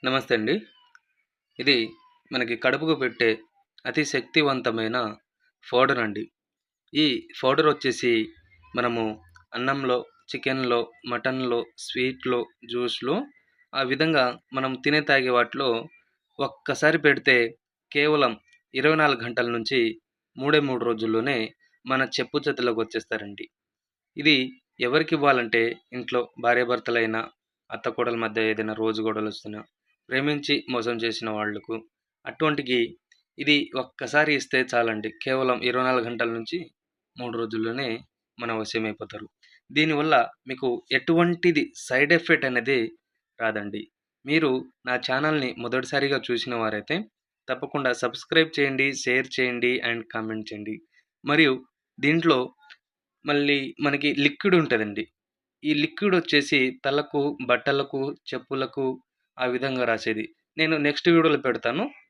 నమస్తే అండి. ఇది మనకి కడుపుకు పెట్టే అతి శక్తివంతమైన పౌడర్ అండి. ఈ పౌడర్ వచ్చేసి మనము అన్నంలో, చికెన్‌లో, మటన్‌లో, స్వీట్‌లో, జ్యూస్‌లో ఆ విధంగా మనం తినే, తాగే వాటిలో ఒక్కసారి పెడితే కేవలం 24 గంటల నుంచి 3 రోజుల్లోనే మన చెప్పు చేతుల్లోకి వచ్చేస్తారండి. ఇది ఎవరికివ్వాలంటే ఇంట్లో భార్యాభర్తలైనా, అత్త కోడళ్ళ మధ్య ఏదైనా రోజు గొడవలొస్తున్నా, ప్రేమించి మోసం చేసిన వాళ్ళకు అటువంటికి ఇది ఒక్కసారి ఇస్తే చాలండి. కేవలం 24 గంటల నుంచి 3 రోజుల్లోనే మన వశమైపోతారు. దీనివల్ల మీకు ఎటువంటిది సైడ్ ఎఫెక్ట్ అనేది రాదండి. మీరు నా ఛానల్‌ని మొదటిసారిగా చూసిన వారైతే తప్పకుండా సబ్స్క్రైబ్ చేయండి, షేర్ చేయండి అండ్ కామెంట్ చేయండి. మరియు దీంట్లో మళ్ళీ మనకి లిక్విడ్ ఉంటదండి. ఈ లిక్విడ్ వచ్చేసి తలకు, బట్టలకు, చెప్పులకు ఆ విధంగా రాసేది. నేను నెక్స్ట్ వీడియోలో పెడతాను.